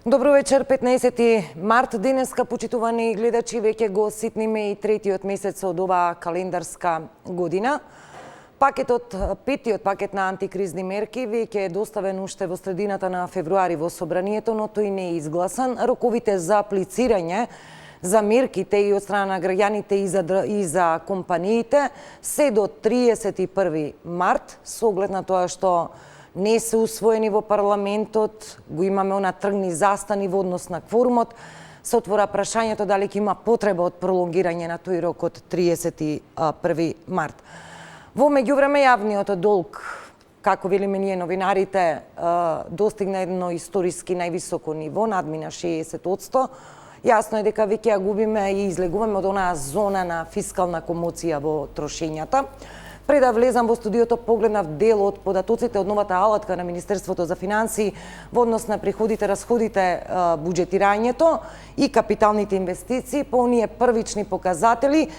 Добро вечер, 15 март денеска, почитувани гледачи, веќе го ситниме и третиот месец од оваа календарска година. Петиот пакет на антикризни мерки веќе е доставен уште во средината на февруари во собранието, но тој не е изгласан. Роковите за аплицирање за мерките и од страна на граѓаните и за компаниите се до 31 март, со оглед на тоа што не се усвоени во парламентот, го имаме она тргни застани во однос на кворумот, се отвора прашањето дали ќе има потреба од пролонгирање на тој рок од 31 март. Во меѓувреме јавниот долг, како велиме ние новинарите, достигна едно историски највисоко ниво, надмина 60%. Јасно е дека веќе ја губиме и излегуваме од онаа зона на фискална комоција во трошењата. Пред да влезам во студиото, погледнав дел од податоците од новата алатка на Министерството за финансии во однос на приходите, расходите, буџетирањето и капиталните инвестиции. По оние првични показатели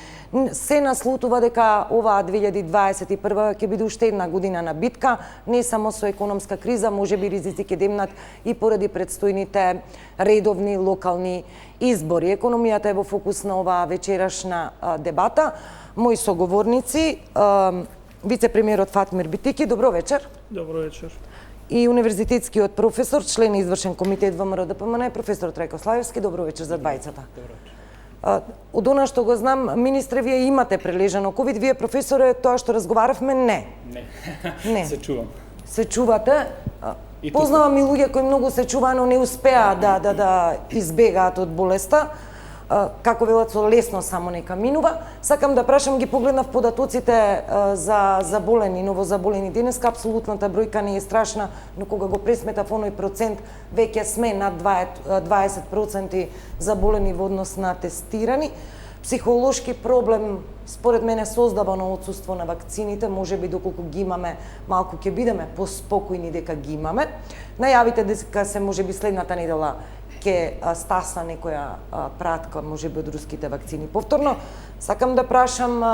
се наслутува дека оваа 2021 ќе биде уште една година на битка, не само со економска криза, можеби ризици ќе демнат и поради предстојните редовни локални избори. Економијата е во фокус на оваа вечерашна дебата. Мои соговорници, вице-премиерот Фатмир Битики, добро вечер. Добро вечер. И универзитетскиот професор, член на извршен комитет ВМРО ДПМН, професор Трајко Славевски, добро вечер за двајцата. Од она што го знам, министре, вие имате прележано ковид, вие професоре, тоа што разговаравме, не. Не. Се чувам. Се чувате. Познавам и луѓе кои многу се чуваат, но не успеа да избегаат од болеста. Како велат, со лесно само нека минува. Сакам да прашам, ги погледнав податоците за заболени, новозаболени денеска, апсолутната бројка не е страшна, но кога го пресметав оној процент, веќе сме над 20% заболени во однос на тестирани. Психолошки проблем, според мене, создавано отсуство на вакцините, можеби доколку ги имаме, малку ќе бидеме поспокојни дека ги имаме. Најавите дека се можеби следната недела ќе стаса некоја пратка, можеби од руските вакцини. Повторно, сакам да прашам,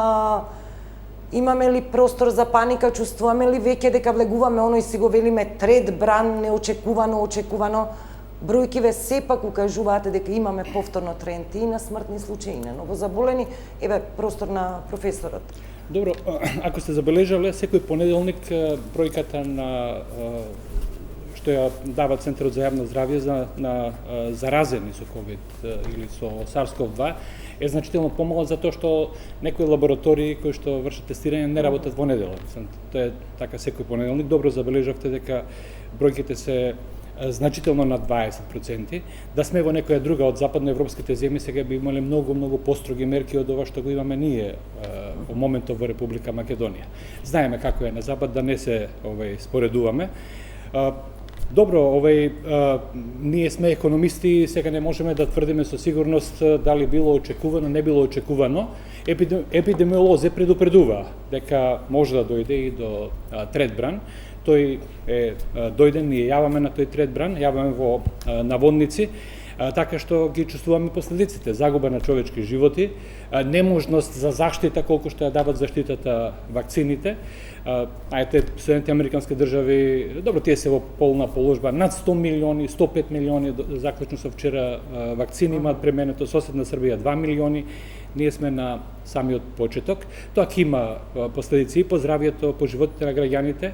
имаме ли простор за паника, чувствуваме ли веќе дека влегуваме оној, си го велиме, трет бран, неочекувано, бројкиве сепак укажуваат дека имаме повторно тренд и на смртни случаи, и на новозаболени. Еве, простор на професорот. Добро, ако сте забележале, секој понеделник бројката на што ја дава Центарот за јавно здравје на заразени со COVID или со SARS-CoV-2 е значително помало затоа што некои лаборатории кои што вршат тестирање не работат во неделя. Тоа е така секој понеделник. Добро забележавте дека бројките се значително над 20%. Да сме во некоја друга од западноевропските земји, сега би имале многу построги мерки од ова што го имаме ние во моментот во Република Македонија. Знаеме како е на запад, да не се споредуваме. Добро, ние сме економисти, сега не можеме да тврдиме со сигурност дали било очекувано, не било очекувано. Епидемиолози предупредува дека може да дојде и до трет бран. Тој е дојден, ние јаваме на тој трет бран, јаваме во наводници, така што ги чувствуваме последиците, загуба на човечки животи, неможност за заштита колку што ја дават заштитата вакцините. Соединетите американски држави, добро, тие се во полна положба, над 100 милиони, 105 милиони, заклучно со вчера, вакцини имаат пременето, соседна Србија 2 милиони, ние сме на самиот почеток. Тоа ќе има последици и по здравјето, по животите на граѓаните,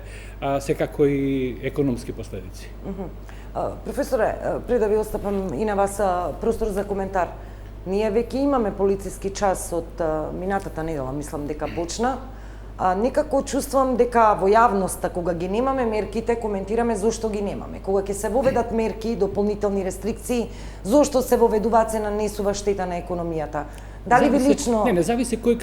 секако и економски последици. Професоре, пред да ви остапам и на вас простор за коментар, ние веќе имаме полициски час од минатата недела, мислам дека почна. Некако чувствувам дека во јавноста, кога ги немаме мерките, коментираме зошто ги немаме. Кога ќе се воведат мерки, дополнителни рестрикции, зошто се воведуваат, се нанесува штета на економијата. Дали ви лично... Не, зависи кој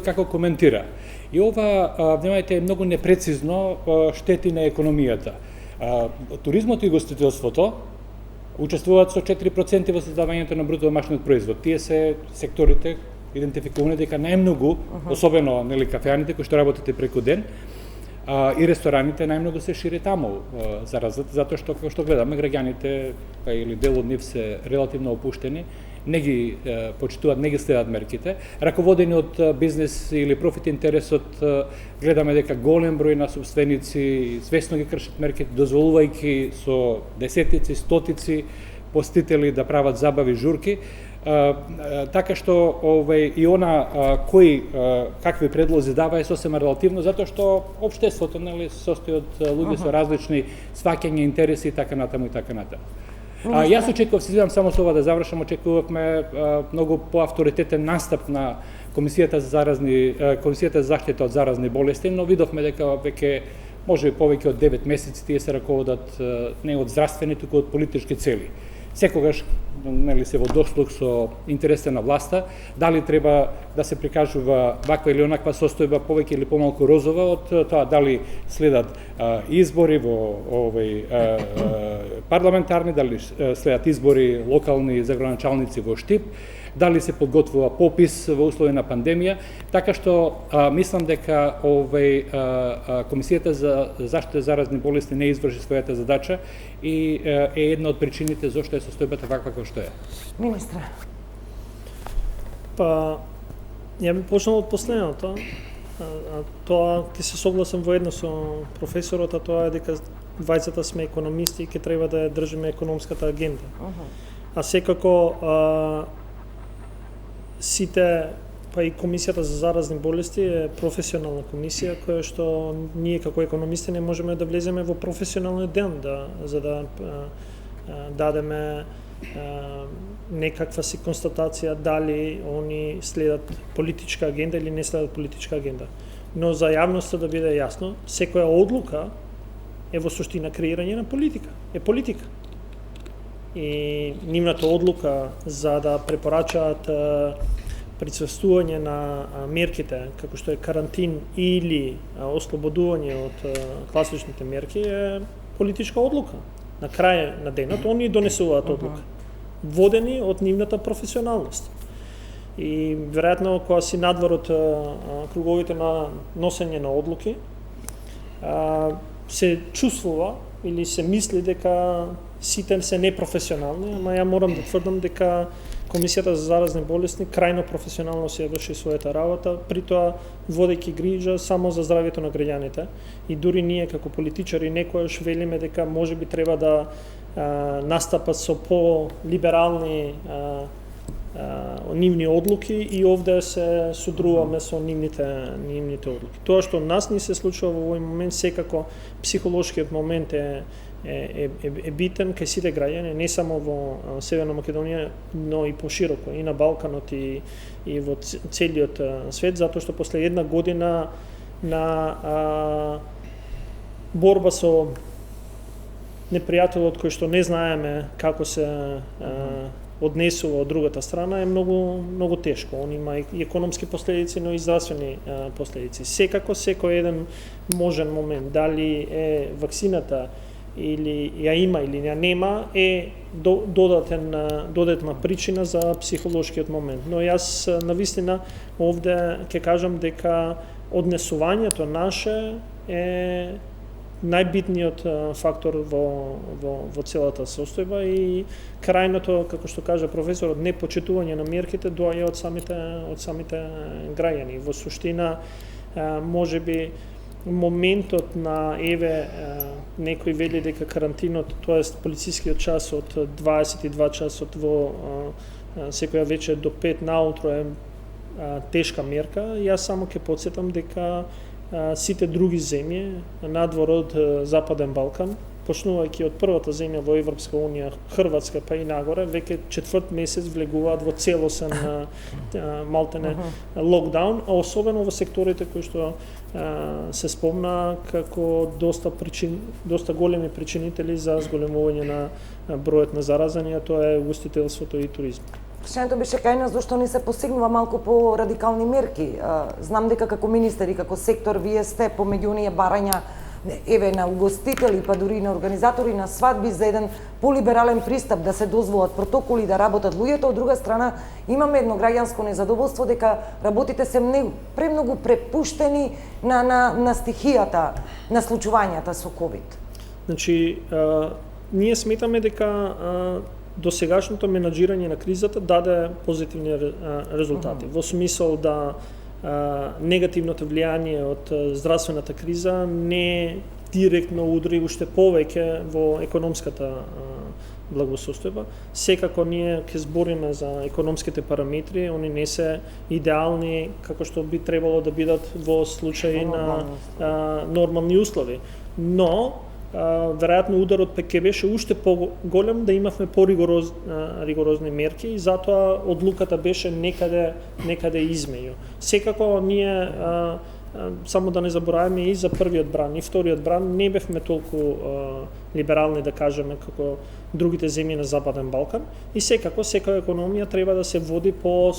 како коментира. И ова, внимајте, е многу непрецизно штети на економијата. Туризмот и гостителството учествуваат со 4% во создавањето на бруто домашниот производ. Тие се секторите идентификувани дека најмногу, особено кафеаните кои што работите преку ден, и рестораните најмногу се шири таму заразата, затоа што, како што гледаме, граѓаните или дел од нив се релативно опуштени не ги почитуваат, не ги следат мерките. Раководени од бизнес или профит интересот, гледаме дека голем број на собственици свесно ги кршат мерките, дозволувајќи со десетици, стотици посетители да прават забави, журки. Така што и она какви предлози дава е сосема релативно, затоа што општеството состои од луѓе со различни сваќања, интереси и така натаму и така натаму. Јас очекував, се извинам само со ова да завршам, очекувавме многу поавторитетен настап на Комисијата за заштита од заразни болести, но видовме дека веќе може би повеќе од 9 месеци тие се раководат не од здравствени, туку од политички цели. Секогаш се во дослуг со интересите на власта, дали треба да се прикажува ваква или онаква состојба повеќе или помалку розова од тоа дали следат избори во парламентарни, дали следат избори локални за градоначалници во Штип, дали се подготвува попис во услови на пандемија, така што мислам дека Комисијата за заштита заразни болести не изврши својата задача и е една од причините зошто е состојбата ваква како што е. Министре. Па, ја би почнал од последното. Тоа ќе се согласам воедно со професорот, а тоа е дека двајцата сме економисти и ќе треба да ја држиме економската агенда. А секако сите, па и Комисијата за заразни болести е професионална комисија која што ние како економисти не можеме да влеземе во професионалниот ден за да дадеме некаква си констатација дали они следат политичка агенда или не следат политичка агенда. Но за јавноста да биде јасно, секоја одлука е во суштина креирање на политика. Е политика. И нивната одлука за да препорачаат присуствување на мерките, како што е карантин или ослободување од класичните мерки е политичка одлука. На крај на денот они донесуваат одлука, водени од нивната професионалност. И веројатно кога си надвор од круговите на носење на одлуки, се чувствува или се мисли дека сите се непрофесионални, ама ја морам да тврдам дека Комисијата за заразни болести крајно професионално се врши својата работа, притоа водејќи грижа само за здравјето на граѓаните. И дури ние како политичари некојаш велиме дека можеби треба да настапат со по-либерални нивни одлуки и овде се судруваме со нивните одлуки. Тоа што нас ни се случува во овој момент, секако психолошкиот момент е битен кај сите граѓани, не само во Северна Македонија, но и пошироко, и на Балканот и во целиот свет, затоа што после една година на борба со непријателот кој што не знаеме како се однесува од другата страна е многу тешко. Он има и економски последици, но и здравствени последици. Секако секој еден можен момент, дали е ваксината или ја има или ја нема, е додатна причина за психолошкиот момент. Но јас навистина овде ќе кажам дека однесувањето наше е најбитниот фактор во целата состојба и крајното, како што кажа професорот, непочитување на мерките доаѓа од самите граѓани. Во суштина можеби моментот на некој вели дека карантинот, тоест полицискиот час од 22 часот во секоја вечер до 5 наутро е тешка мерка. Јас само ќе потсетам дека сите други земји надвор од Западен Балкан, почнувајќи од првата земја во Европска унија, Хрватска па и нагоре, веќе четврт месец влегуваат во целосен малтене локдаун, а особено во секторите кои што се спомна како доста големи причинители за зголемување на бројот на заразени, а тоа е угостителството и туризмот. Прашањето беше кај нас зашто не се постигнува малку по радикални мерки. Знам дека како министер и како сектор вие сте помеѓу оние барања на угостители, па дури на организатори на свадби за еден полиберален пристап да се дозволат протоколи да работат луѓето. Од друга страна имаме едно граѓанско незадоволство дека работите се премногу препуштени на стихијата, на случувањата со ковид. Значи, ние сметаме дека досегашното менаџирање на кризата даде позитивни резултати. Во смисол да негативното влијание од здравствената криза не директно удри уште повеќе во економската благосостојба. Секако ние ќе збориме за економските параметри, они не се идеални како што би требало да бидат во случаи на нормални услови. Но веројатно ударот ќе беше уште поголем да имавме поригорозни мерки и затоа одлуката беше некаде измеѓу. Секако ние само да не забораваме и за првиот бран и вториот бран не бевме толку либерални да кажеме како другите земји на Западен Балкан и секако секоја економија треба да се води по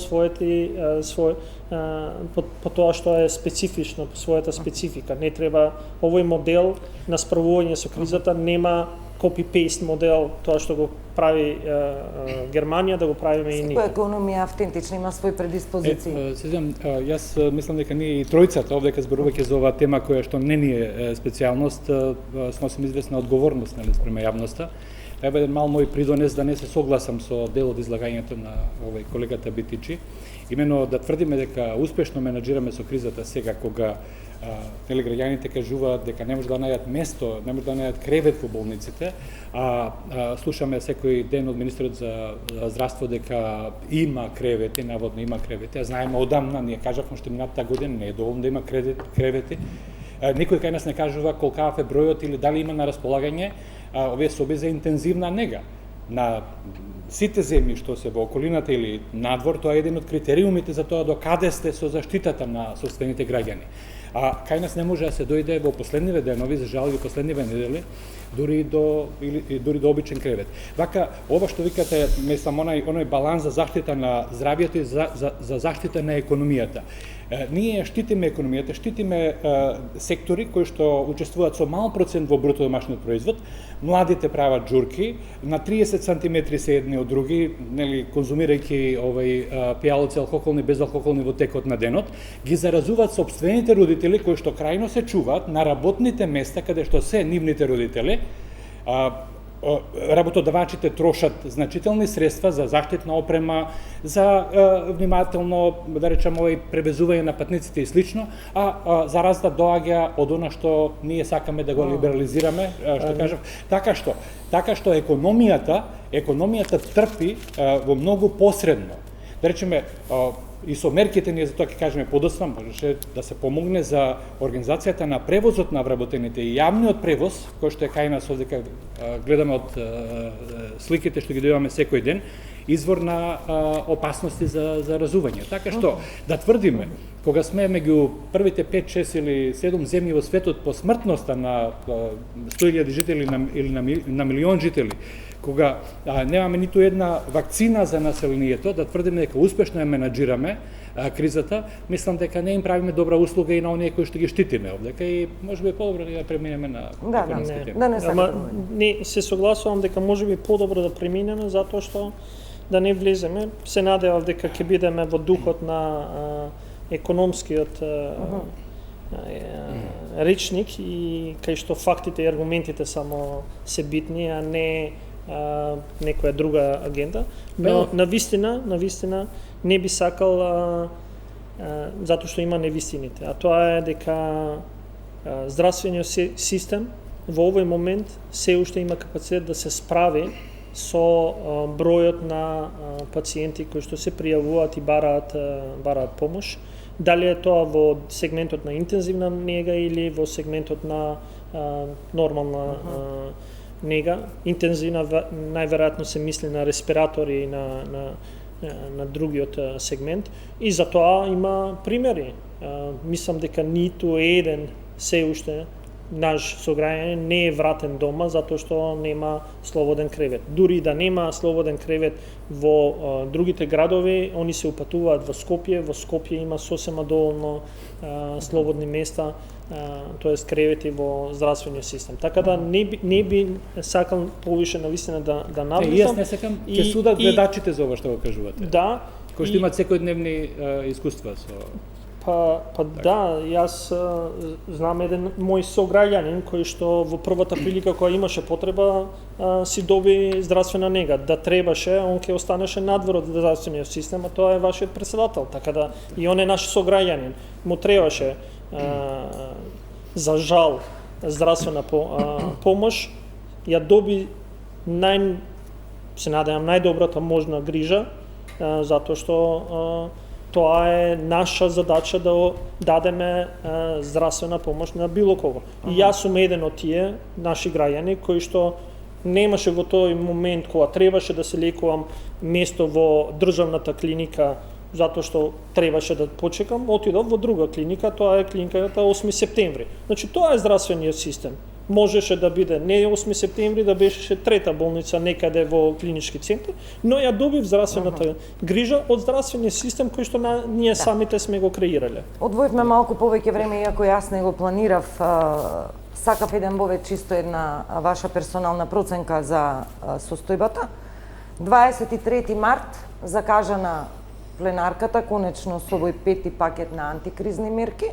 по тоа што е специфично, по својата специфика. Не треба овој модел на справување со кризата нема copy-paste модел, тоа што го прави Германија, да го правиме и ние. Секоја економија автентична има своји предиспозиции. Сезам, јас мислам дека ние и тројцата овде кога зборувајќи за оваа тема која што не ни е специјалност, сносим известна одговорност спрема јавноста. Треба еден мал мој придонес да не се согласам со дел од излагањето на овој колегата Битичи. Имено да тврдиме дека успешно менаџираме со кризата сега кога граѓаните кажуваат дека не може да најдат место, не може да најдат кревет во болниците, слушаме секој ден од министерот за здравство дека има кревети, наводно има кревети, а знаеме одамна, ние кажавме што минатата година не е доволно да има кревети. Никој кај нас не кажува колкав е бројот или дали има на располагање овие соби за интензивна нега. На сите земји што се во околината или надвор, тоа е еден од критериумите за тоа до каде сте со заштитата на собствените граѓани. А кај нас не може да се дојде во последниве денови, за жал и последниве недели, дури до обичен кревет. Вака, ова што викате, мислам, оној баланс за заштита на здравјето и за заштита на економијата. Ние штитиме економијата, штитиме сектори кои што учествуваат со мал процент во бруто домашниот производ, младите прават джурки, на 30 сантиметри се едни од други, нели, конзумирајќи пијалоци алкохолни и безалкохолни во текот на денот, ги заразуваат сопствените родители кои што крајно се чуваат на работните места каде што се нивните родители. Работодавачите трошат значителни средства за заштитна опрема, за внимателно, да речем, превезување на патниците и слично, а заразата доаѓа од она што ние сакаме да го либерализираме, што кажав, така што економијата трпи во многу посредно. Да речеме, и со мерките ние за тоа ќе кажеме подоцна, можеше да се помогне за организацијата на превозот на вработените и јавниот превоз, кој што е кај нас овде гледаме од сликите што ги добиваме секој ден, извор на опасности за заразување. Така што да тврдиме, кога сме меѓу првите 5, 6 или 7 земји во светот по смртноста на 100.000 жители или на милион жители, кога немаме ниту една вакцина за населението, да тврдиме дека успешно ја менаџираме кризата, мислам дека не им правиме добра услуга и на оние кои што ги штитиме овдека и можеби по-добро да преминеме на економските теми. Не се согласувам дека можеби подобро да преминеме затоа што да не влеземе. Се надевав дека ќе бидеме во духот на економскиот речник и кај што фактите и аргументите само се битни, а не некоја друга агенда. Но навистина не би сакал затоа што има невистините. А тоа е дека здравствениот систем во овој момент се уште има капацитет да се справи со бројот на пациенти кои што се пријавуваат и бараат помош. Дали е тоа во сегментот на интензивна нега или во сегментот на нормална нега. Интензивна најверојатно се мисли на респиратори и на другиот сегмент. И за тоа има примери. Мислам дека ниту еден се уште наш сограѓанин не е вратен дома затоа што нема слободен кревет. Дури да нема слободен кревет во другите градови, они се упатуваат во Скопје. Во Скопје има сосема доволно слободни места, тоест кревети во здравствениот систем. Така да не би сакал повише навистина да навлизам. Јас не сакам, ќе судат гледачите за ова што го кажувате. Да. Кои што имаат секојдневни искуства со Па да, јас знам еден мој сограѓанин кој што во првата прилика која имаше потреба си доби здравствена нега. Да требаше, он ќе останеше надвор од здравствениот систем, а тоа е вашиот председател, така да и он е наш сограѓанин. Му требаше за жал здравствена помош, ја доби се надевам најдобрата можна грижа, затоа што тоа е наша задача да дадеме здравствена помош на било кого. И јас сум еден од тие наши граѓани кои што немаше во тој момент кога требаше да се лекувам место во државната клиника затоа што требаше да почекам, отидов во друга клиника, тоа е клиниката 8 септември. Значи тоа е здравствениот систем. Можеше да биде не 8 септември, да беше трета болница некаде во клинички центар, но ја добив здравствената грижа од здравствениот систем кој што ние самите сме го креирале. Одвоивме малку повеќе време, иако јас не го планирав. Сакав еден бовет чисто една ваша персонална проценка за состојбата. 23 март закажана пленарката, конечно со овој 5-ти пакет на антикризни мерки.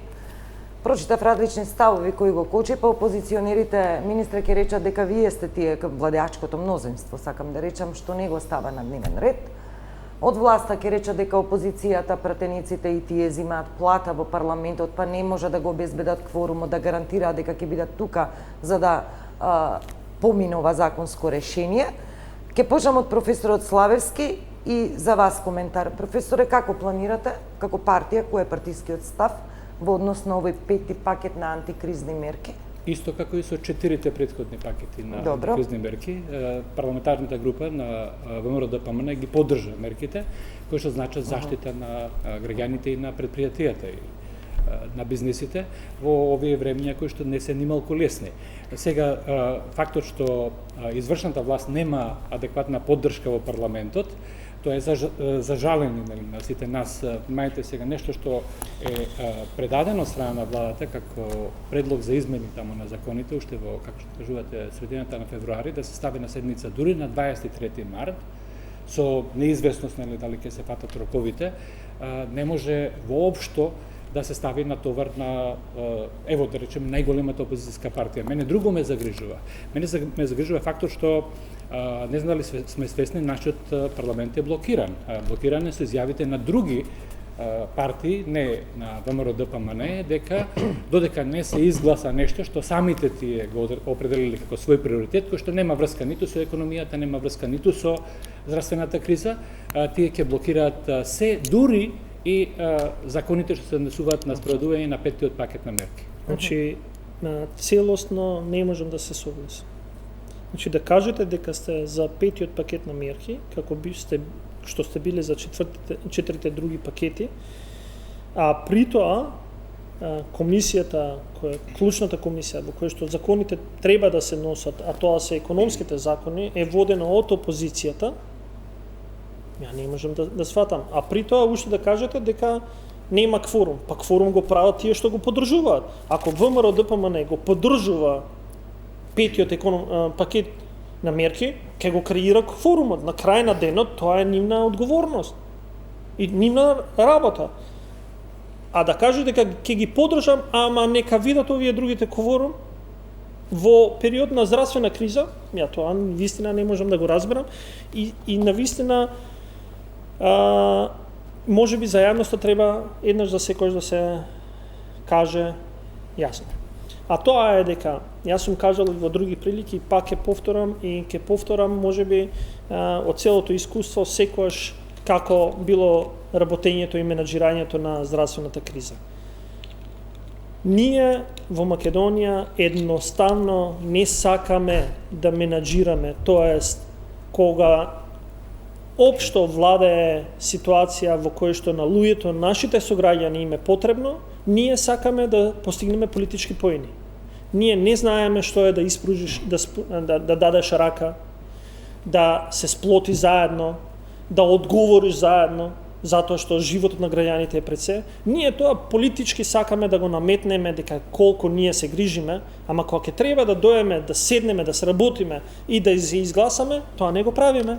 Прочитав различни ставови кои го кочи, па опозиционерите, министре, ќе речат дека вие сте тие владеачкото мнозинство, сакам да речам, што не го става на дневен ред. Од власта ќе речат дека опозицијата, пратениците и тие земаат плата во парламентот, па не може да го обезбедат кворумот, да гарантираат дека ќе бидат тука за да помине ова законско решение. Ќе почнам од професорот Славевски и за вас коментар. Професоре, како планирате, како партија, кој е партискиот став во однос на овој 5-ти пакет на антикризни мерки? Исто како и со 4-те претходни пакети на антикризни мерки, парламентарната група на ВМРО-ДПМН ги поддржа мерките, кои што значат заштита на граѓаните и на предпријатијата и на бизнисите во овие времиња кои што не се нималку лесни. Сега, фактот што извршната власт нема адекватна поддршка во парламентот, тоа е за жалење на сите нас. Мајте сега нешто што е предадено од страна на владата како предлог за измени таму на законите, уште во, како што кажувате, средината на февруари, да се стави на седница дури на 23 март, со неизвестност дали ќе се фатат роковите, не може воопшто да се стави на товар на, ево да речем, најголемата опозицијска партија. Мене друго ме загрижува. Мене ме загрижува фактот што не знам дали сме свесни, нашиот парламент е блокиран. Блокиран е со изјавите на други партии, не на ВМРО-ДПМН, дека додека не се изгласа нешто што самите тие го определили како свој приоритет, кој што нема врска ниту со економијата, нема врска ниту со здравствената криза, тие ќе блокираат се, дури и законите што се однесуваат на спроведување на 5-тиот пакет на мерки. Значи, целосно не можам да се согласам. Значи, да кажете дека сте за 5-тиот пакет на мерки, како што сте биле за 4-те други пакети, а при тоа комисијата, клучната комисија во која што законите треба да се носат, а тоа се економските закони, е водена од опозицијата, ја не можам да сватам. А при тоа уште да кажете дека нема кворум. Па кворум го прават тие што го поддржуваат. Ако ВМРО-ДПМН го поддржува 5-тиот пакет на мерки, ќе го креира кворумот. На крај на денот тоа е нивна одговорност и нивна работа. А да кажу дека ќе ги поддржам, ама нека видат овие другите кворум во период на здравствена криза, ја тоа вистина не можам да го разберам и на вистина може би за јавноста треба еднаш за секојаш да се каже јасно. А тоа е дека јас сум кажал во други прилики, пак ќе повторам може би од целото искуство секојаш како било работењето и менаџирањето на здравствената криза. Ние во Македонија едноставно не сакаме да менаџираме, тоест кога општо владее ситуација во која што на луѓето, нашите сограѓани им е потребно, ние сакаме да постигнеме политички поени. Ние не знаеме што е да испружиш, да дадеш рака, да се сплоти заедно, да одговориш заедно, затоа што животот на граѓаните е пред се. Ние тоа политички сакаме да го наметнеме дека колку ние се грижиме, ама кога ќе треба да доеме, да седнеме, да сработиме и да се изгласаме, тоа не го правиме.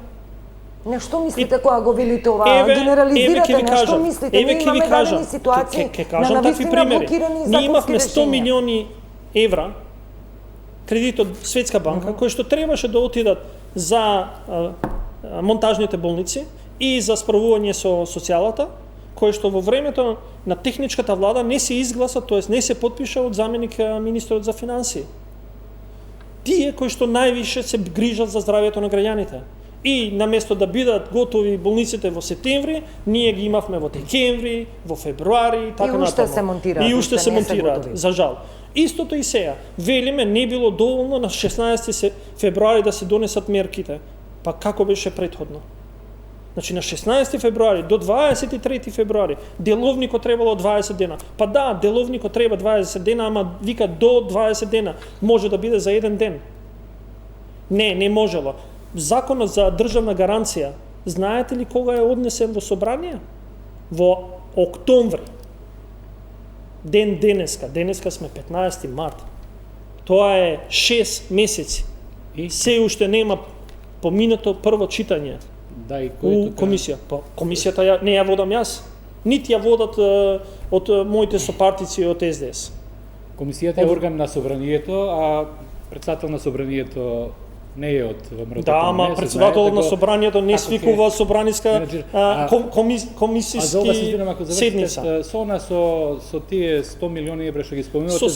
На што мислите кога го велите ова? Генерализирате, на што мислите? Ние имаме дадени ситуации на навистина блокирани ние имавме законски 100 решенја. милиони евра кредит од Светска банка, кои што требаше да отидат за монтажните болници и за справување со социјалата, кои што во времето на техничката влада не се изгласа, тоест не се потпиша од заменик министерот за финансии. Тие кои што највише се грижат за здравјето на граѓаните. И наместо да бидат готови болниците во септември, ние ги имавме во декември, во февруари и така натаму. И уште се монтираат. И уште се монтираат, за жал. Истото и сеја. Велиме не било доволно на 16 февруари да се донесат мерките. Па како беше претходно? Значи на 16 февруари до 23 февруари деловникот требало 20 дена. Па да, деловникот треба 20 дена, ама вика до 20 дена може да биде за еден ден. Не можело. Законот за државна гаранција, знаете ли кога е однесен во собрание? Во октомври. Денеска сме 15 март. Тоа е 6 месеци. И се уште нема поминато прво читање. Да, и у комисија. Па комисијата не ја водам јас. Нити ја водат од моите сопартици од СДС. Комисијата е орган на собранието, а председател на собранието не е од ВМРО. Да, ама председателот на собранието не свикува собраниска комисиски седница. Со тие 100 милиони евра што ги спомнувате.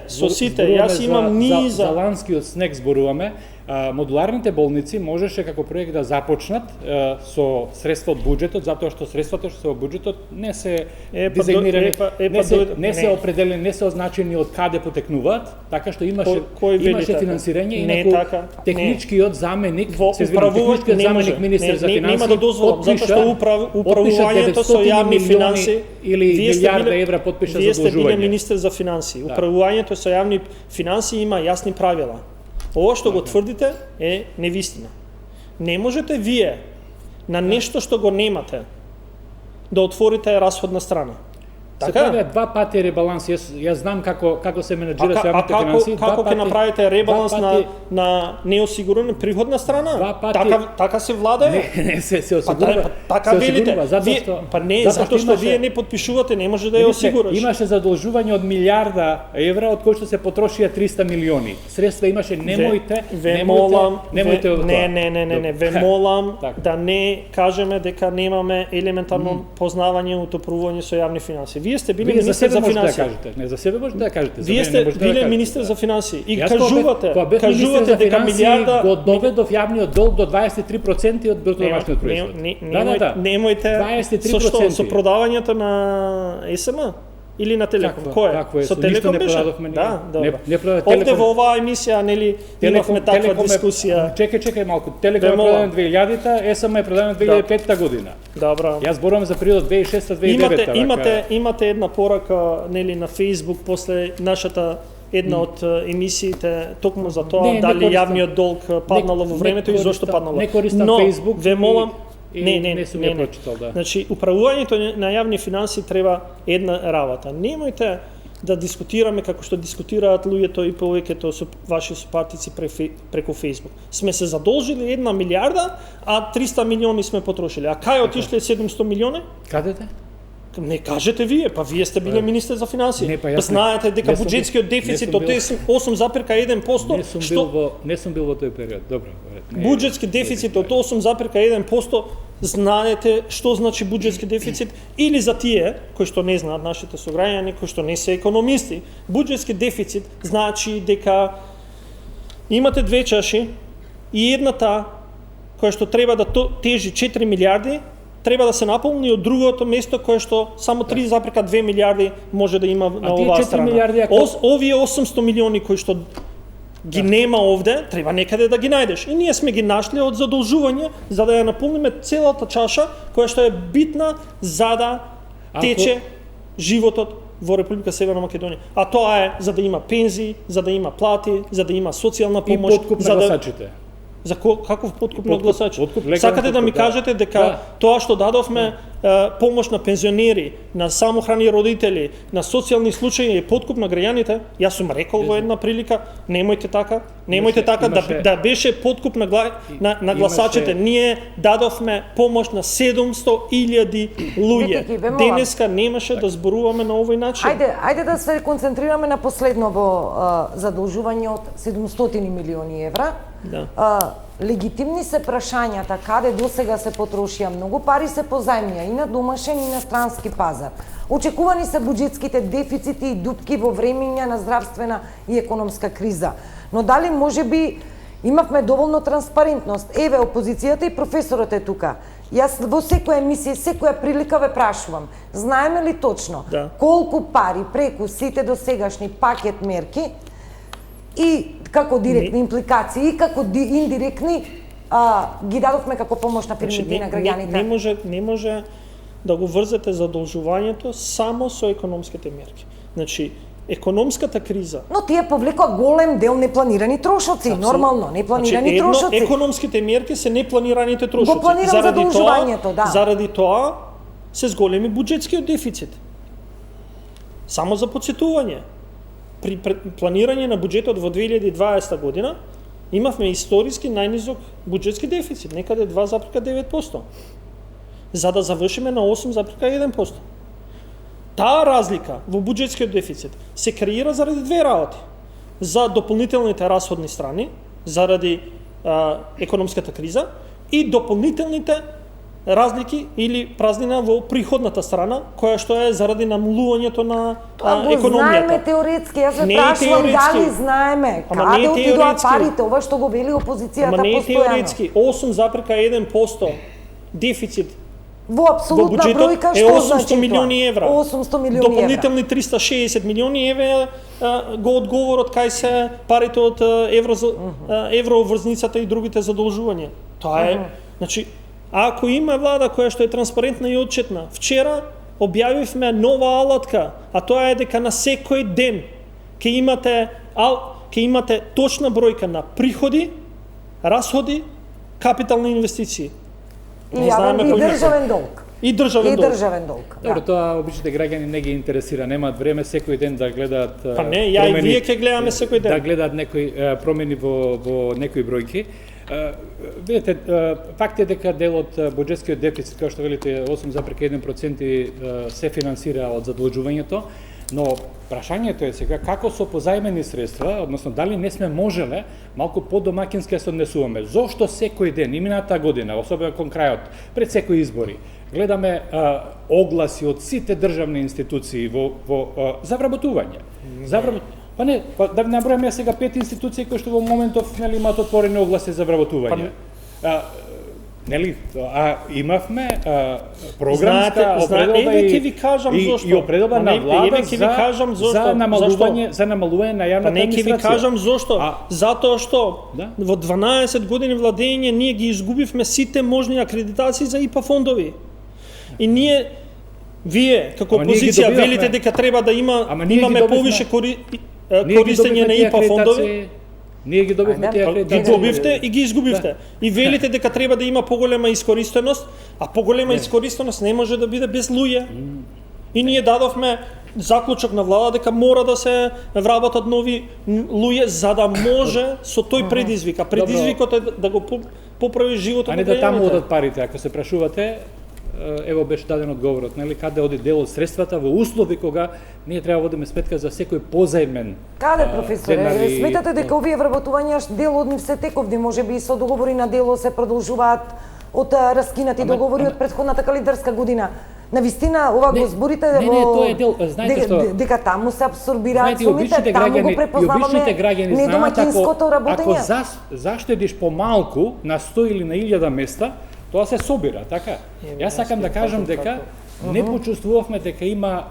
Со сите, јас имам низа. За ланскиот снег зборуваме. Модуларните болници можеше како проект да започнат со средства од буџетот, затоа што средствата што се во буџетот не се дизајнирани, не се определени, не се означени од каде потекнуваат, така што имаше финансирање и некој техничкиот заменик, техничкиот заменик министер за финансии, нема да дозволам, затоа што управувањето со јавни финансии или милиарда евра потпиша задолжување. Вие сте биле министер за финансии. Управувањето со јавни финансии има јасни правила. Ова што го тврдите е невистина. Не можете вие на нешто што го немате да отворите расходна страна. Така е, два пати ребаланс. Јас знам како се менеџира со јавните финансии. Како ќе направите ребаланс на неосигурена приходна страна? Така се владае? Не се осигурува. Така велите. Па не, затоа што вие не подпишувате, не може да ја осигураш. Имаше задолжување од милиарда евра, од кои што се потрошија 300 милиони. Средства имаше, немојте ве молам да не кажеме дека немаме елементарно познавање од управување со јавни финансии. Вие сте биле министер за финансии. Не, за себе можете да кажете. Вие сте биле министер за финансии и кажувате дека милиарда го доведов јавниот долг до 23% од брутно-домашниот производ. Немојте со продавањето на СМ или на Телеком. Кој е? Со Телеком беше? Да, добро. Овде во оваа емисија нели имавме таква дискусија. Чекај малку. Телеком е продаден 2000-та, СМ е продаден 2005 година. Добро. Јас зборувам за период 2006-2009. Имате една порака нели на Facebook после нашата една од емисиите токму за тоа дали јавниот долг паднало во времето и зошто паднало. Не користам Facebook. Ве молам Не сум ја прочитал, да. Значи, управувањето на јавни финансии треба една работа. Немојте да дискутираме како што дискутираат луѓето и повеќето со ваши сопартици преку Facebook. Сме се задолжили 1 милиарда, а 300 милиони сме потрошили. А кај отишле 700 милиони? Кадете? Не кажете вие, па вие сте биле министер за финансии. Знаете дека буџетскиот дефицит од 8,1%, не сум бил во тој период. Добро. Буџетски дефицит од 8,1%, знаете што значи буџетски дефицит или за тие кои што не знаат нашите сограѓани, кои што не се економисти. Буџетски дефицит значи дека имате две чаши и едната која што треба да тежи 4 милиарди треба да се наполни од другото место кое што само 3,2 милиарди може да има на оваа страна. Овие 800 милиони кои што ги нема овде, треба некаде да ги најдеш. И ние сме ги нашли од задолжување за да ја наполниме целата чаша која што е битна за да тече животот во Република Северна Македонија. А тоа е за да има пензии, за да има плати, за да има социјална помош, за да за каков подкуп на гласачи? Сакате да ми кажете дека тоа што дадовме помош на пензионери, на самохрани родители, на социјални случаи е подкуп на граѓаните. Јас сум рекол во една прилика, немојте така, да беше подкуп на гласачите. Ние дадовме помош на 700.000 луѓе. Денеска немаше да зборуваме на овој начин. Ајде да се концентрираме на последново задолжување од 700 милиони евра. Да. Легитимни се прашањата каде досега се потрошија многу пари се позајмија и на домашен и на странски пазар. Очекувани се буџетските дефицити и дупки во времења на здравствена и економска криза. Но дали можеби имавме доволно транспарентност? Еве, опозицијата и професорот е тука. Јас во секоја емисија, секоја прилика ве прашувам, знаеме ли точно колку пари преку сите досегашни пакет мерки и како директни импликации и како индиректни ги дадовме како помош на фирмите и на граѓаните? Не може да го врзете задолжувањето само со економските мерки. Значи, економската криза... Но тие повлекоа голем дел непланирани трошоци, нормално, непланирани трошоци. Економските мерки се непланираните трошоци. Го планирам задолжувањето, да. Заради тоа се зголеми буџетскиот дефицит. Само за потсетување. При планирање на буџетот во 2020 година имавме историски најнизок буџетски дефицит, некаде 2,9%, за да завршиме на 8,1%. Таа разлика во буџетскиот дефицит се креира заради две работи. За дополнителните расходни страни, заради економската криза и дополнителните разлики или празнина во приходната страна, која што е заради намалувањето на економијата. Знаеме теоретски, јас ве прашувам дали знаеме каде отидоа парите, ова што го вели опозицијата постојано. Ама не е теоретски, 8,1% дефицит во апсолутна бројка што значи 800 милиони евра. 800 милиони евра. Дополнителни 360 милиони евра го одговорот кај се парите од евроврзницата и другите задолжувања. Тоа е, значи, ако има влада која што е транспарентна и отчетна, вчера објавивме нова алатка, а тоа е дека на секој ден ќе имате точна бројка на приходи, расходи, капитални инвестиции. И државен долг. И државен долг. Добро, тоа обичните граѓани не ги интересира, немаат време секој ден да гледаат Па не, ја и вие ќе гледаме секој ден. Да гледаат некои промени во некои бројки. Видете, факт е дека дел од буџетскиот дефицит, како што велите, 8,1% се финансира од задолжувањето, но прашањето е сега како со позајмени средства, односно дали не сме можеле малку подомакински да се однесуваме. Зошто секој ден, и минатата година, особено кон крајот, пред секои избори, гледаме огласи од сите државни институции за вработување. Па не, да набројаме сега 5 институции кои што во моментов нели имаат отворени огласи за вработување. Нели, имавме програмска определба и определба на влада за намалување на јавната администрација. Па не ќе ви кажам зошто. Затоа што во 12 години владење ние ги изгубивме сите можни акредитации за ИПА фондови. И вие како опозиција велите дека треба да имаме повише користење на ИПА фондови. Ние ги добивме тие акредитации. Ги добивте и ги изгубивте. И велите дека треба да има поголема искористеност, а поголема искористеност не може да биде без луѓе. И ние дадовме заклучок на влада дека мора да се вработат нови луѓе за да може со тој предизвик. А предизвикот е да го поправи животот на граѓаните. А не да таму одат парите, ако се прашувате. Ево беше даден одговорот, нели, каде оди дел од средствата во услови кога ние треба водиме сметка за секој позајмен. Каде, професоре, сметате дека овие вработувања дел од нив се тековни, можеби и со договори на дело се продолжуваат од раскинати договори од претходната календарска година. Навистина, ова го зборите дека таму се абсорбираат сумите, таму го препознаваме недомаќинското работење. Ако заштедиш помалку на 100 или на 1000 места, тоа се собира, така? Јас сакам да кажам дека не почувствувавме дека има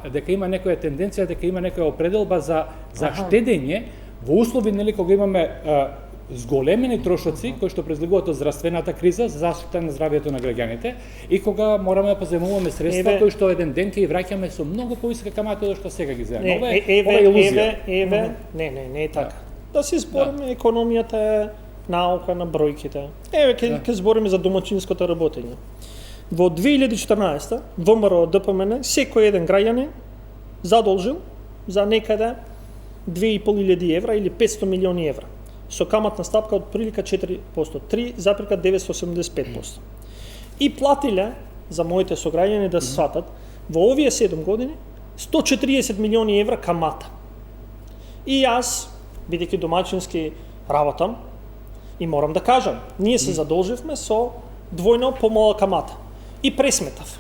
некоја тенденција, дека има некоја определба за штедење во услови, нели, кога имаме зголемени трошоци кои што произлегуваат од здравствената криза за заштита на здравјето на граѓаните и кога мораме да позајмуваме средства кои што еден ден ќе враќаме со многу повисока камата од што сега ги земаме. Ова е илузија. Не е така. Да се збориме, економијата е наука на бројките. Еве ќе збориме за домаќинското работење. Во 2014 ВМРО ДПМН секој еден граѓанин задолжил за некаде 2.500 евра или 500 милиони евра со каматна стапка од прилика 4%, 3,985%. И платиле, за моите сограѓани да се сватат, во овие 7 години 140 милиони евра камата. И јас, бидејќи домаќински работам, и морам да кажам, ние се задолживме со двојно помала камата. И пресметав.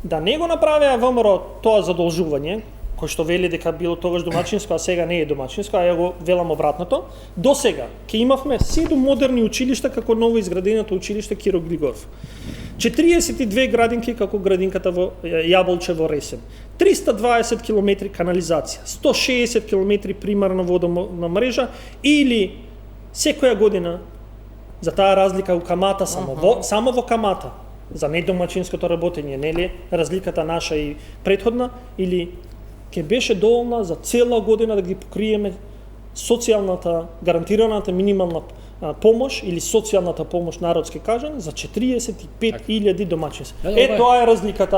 Да не го направеа ВМРО тоа задолжување, кој што вели дека било тогаш домаќинско, а сега не е домаќинско, а ја го велам обратното, до сега ќе имавме 7 модерни училишта како ново изграденото училиште Киро Глигоров. 42 градинки како градинката во Јаболче во Ресен. 320 км канализација, 160 км примарна водна мрежа или секоја година за таа разлика у камата само во камата за недомаќинското работење, нели разликата наша и претходна, или ќе беше доволна за цела година да ги покриеме социјалната, гарантираната минимална помош или социјалната помош, народски кажан, за 45.000 домаќинства. Тоа е разликата.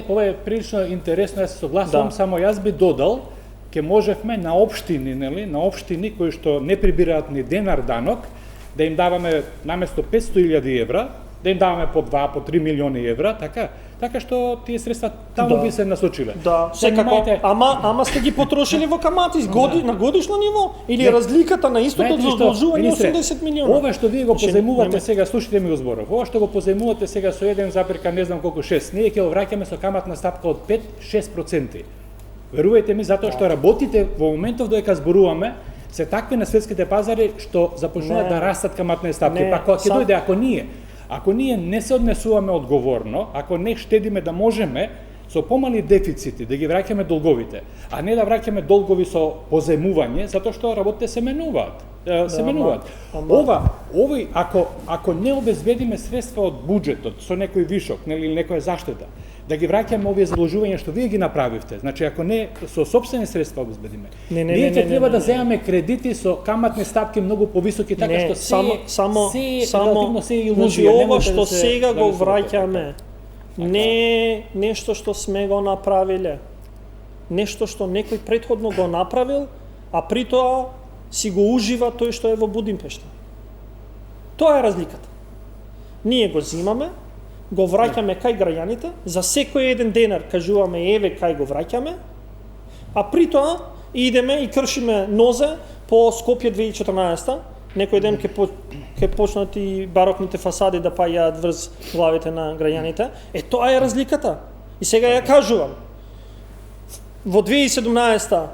Ова е прилично интересно, јас се согласувам, само јас би додал, ќе можевме на општини, нели, на општини кои што не прибираат ни денар данок, да им даваме наместо 500.000 евра, да им даваме по 2, по 3 милиони евра, така што тие средства таму би се насочиле. Да, секако. Ама сте ги потрошили во камати на годишно ниво или разликата на истото задолжување 80 милиона? Ова што вие го позајмувате сега, слушайте ми го зборов. Ова што го позајмувате сега со 1, не знам колку 6, ние ќе го враќаме со каматна стапка од 5-6%. Верувајте ми, затоа што работите во моментов додека зборуваме, се такви на светските пазари што започнуваат да растат каматни стапки. Па кога ќе дојде, ако ние не се однесуваме одговорно, ако не штедиме да можеме со помали дефицити да ги враќаме долговите, а не да враќаме долгови со позајмување, затоа што работите се менуваат. Овој ако не обезбедиме средства од буџетот со некој вишок, нели, или некоја заштета, да ги враќаме овие задолжувања што вие ги направивте. Значи, ако не со сопствени средства обезбедиме, ние ќе треба да земаме кредити со каматни стапки многу повисоки, така што само ова што сега го враќаме не е нешто што сме го направиле. Нешто што некој претходно го направил, а при тоа си го ужива тој што е во Будимпешта. Тоа е разликата. Ние го зимаме, го враќаме кај граѓаните, за секој еден денар кажуваме еве кај го враќаме, а при тоа идеме и кршиме нозе по Скопје 2014. Некој ден ќе почнат и барокните фасади да паѓаат врз главите на граѓаните. Тоа е разликата. И сега ја кажувам, во 2017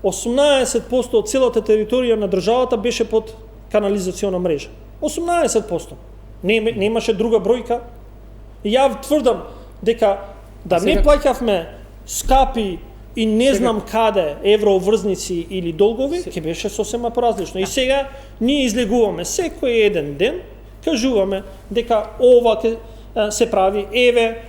18% од целата територија на државата беше под канализациона мрежа. 18%. Не имаше друга бројка. И ја тврдам дека да не плаќавме скапи и не знам каде еврообврзници или долгови, ќе беше сосема поразлично. И сега ние излегуваме секој еден ден, кажуваме дека ова ќе се прави, еве,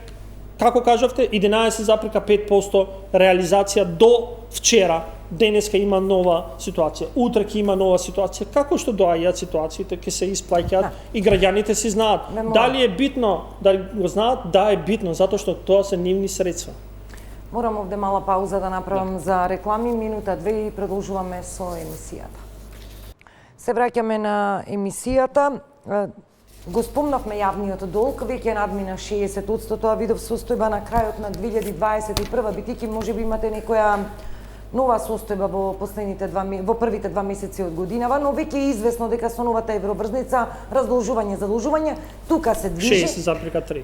како кажавте, 11,5% реализација до вчера. Денеска има нова ситуација, утре ќе има нова ситуација. Како што доаѓаат ситуациите, ќе се исплаќаат и граѓаните си знаат. Дали е битно да го знаат? Да, е битно, затоа што тоа се нивни средства. Морам овде мала пауза да направам за реклами, минута 2 и продолжуваме со емисијата. Се враќаме на емисијата. Го спомнавме јавниот долг, веќе надмина 60%, тоа видов состојба на крајот на 2021, битики можеби имате некоја нова состојба во првите 2 месеци од годинава, но веќе е известно дека со новата евроврзница задолжување, тука се движи. 6,3.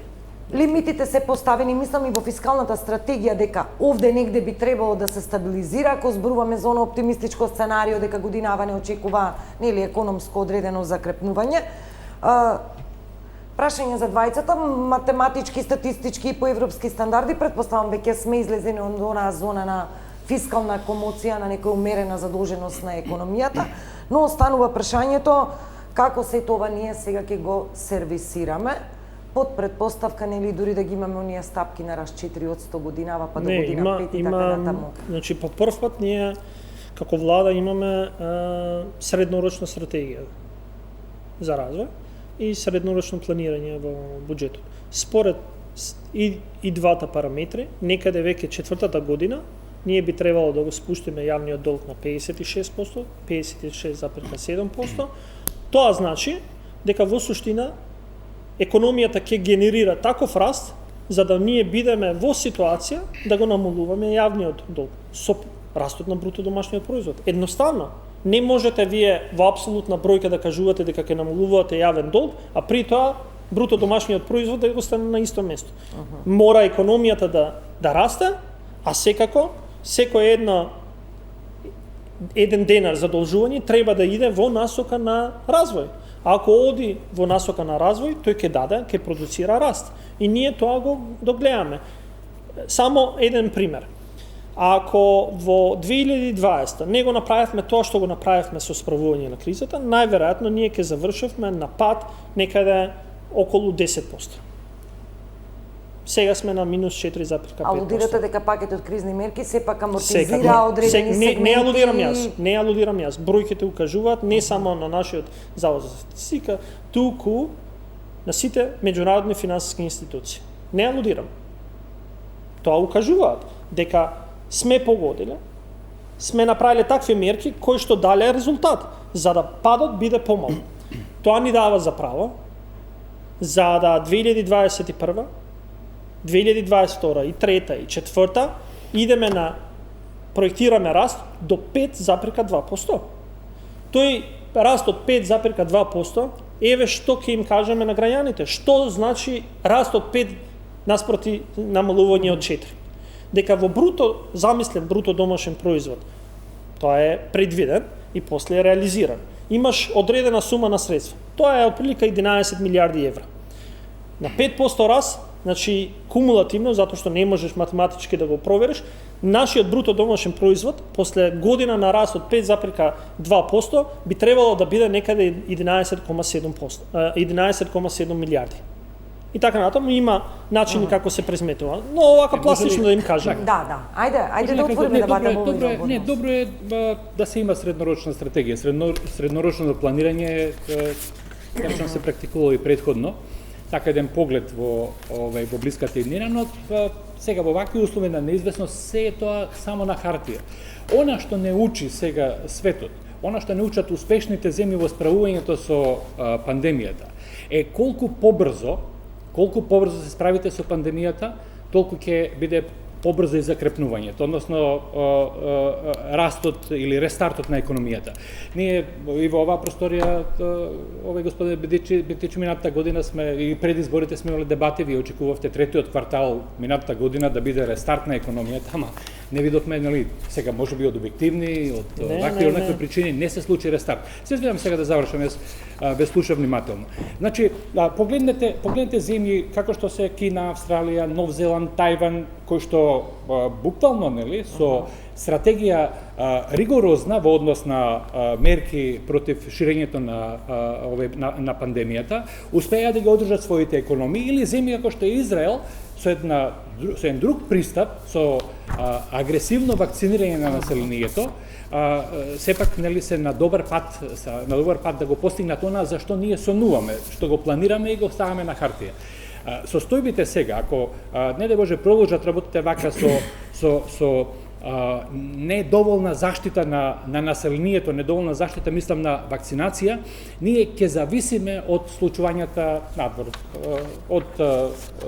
Лимитите се поставени, мислам и во фискалната стратегија дека овде негде би требало да се стабилизира, ако зборуваме за оно оптимистичко сценарио дека годинава не очекува нели економско одредено закрепнување. Прашање за двајцата, математички, статистички и по европски стандарди, претпоставам веќе сме излезени од онаа зона на фискална комоција, на некоја умерена задолженост на економијата, но останува прашањето како се тоа ние сега ќе го сервисираме под предпоставка нели дури да ги имаме оние стапки на раст 4% годинава па до година 5 и така натаму. Значи по прв пат ние како влада имаме среднорочна стратегија за развој, и среднорочно планирање во буџетот. Според и двата параметри, некаде веќе четвртата година, ние би требало да го спуштиме јавниот долг на 56%, 56,7%. Тоа значи дека во суштина економијата ќе генерира таков раст за да ние бидеме во ситуација да го намалуваме јавниот долг со растот на бруто домашниот производ. Едноставно, не можете вие во апсолутна бројка да кажувате дека ќе намалувате јавен долг, а при тоа бруто домашниот производ да го стане на исто место. Мора економијата да расте, а секако секој еден денар задолжување треба да иде во насока на развој. Ако оди во насока на развој, тој ќе продуцира раст. И ние тоа го гледаме. Само еден пример. Ако во 2020 не го направивме тоа што го направивме со справување на кризата, најверојатно ние ќе завршевме на пат некаде околу 10%. Сега сме на минус 4,5%. Алудирате дека пакетот кризни мерки сепак амортизира одредени сегменти? Не алудирам јас. Бројките укажуваат не само на нашиот завод за статистика, туку на сите меѓународни финансиски институции. Не алудирам. Тоа укажуваат дека сме погодиле, сме направиле такви мерки кои што дале резултат, за да падот биде помал. Тоа ни дава за право за да 2021, 2022 и 3 и 4 идеме на проектираме раст до 5,2%. Тој раст од 5,2% еве што ќе им кажеме на граѓаните. Што значи раст од 5 наспроти намалување од 4? Дека во замислен бруто домашен производ, тоа е предвиден и после е реализиран. Имаш одредена сума на средства. Тоа е отприлика 11 милиарди евра. На 5% раст, значи кумулативно, затоа што не можеш математички да го провериш, нашиот бруто домашен производ после година на раст од 5,2% би требало да биде некаде 11,7 милиарди. И така натаму има начини како се презметува. Но овака пластично да им кажам. Да. Ајде да отвориме дебата во овој. Не, добро е да се има среднорочна стратегија. Среднорочно планирање точно се практикувало и претходно. Така еден поглед во блиската иднина, но сега во вакви услови на неизвестност се е тоа само на хартија. Она што не учи сега светот, она што не учат успешните земји во справувањето со пандемијата, е колку побрзо се справите со пандемијата, толку ќе биде побрзо и закрепнувањето, односно растот или рестартот на економијата. Ние и во оваа просторија, овој господин Бетичи, минатата година сме и пред изборите сме имали дебати, вие очекувавте третиот квартал минатата година да биде рестарт на економијата, ама не видовме, нели, сега можеби од објективни, од вакви или онакви причини не се случи рестарт. Се извинувам сега да завршам, јас ве слушам внимателно. Значи, погледнете земји како што се Кина, Австралија, Нов Зеланд, Тајван, кои што буквално, нели, со стратегија ригорозна во однос на мерки против ширењето на пандемијата, успеа да ги одржат своите економии, или земји како што е Израел, со еден друг пристап, со агресивно вакцинирање на населението, сепак, нели, се на добар пат да го постигнат она за што ние сонуваме, што го планираме и го ставаме на хартија. Состојбите сега, ако не да Боже продолжат работите вака со недоволна заштита на населението, недоволна заштита, мислам, на вакцинација, ние ќе зависиме од случувањата надвор, од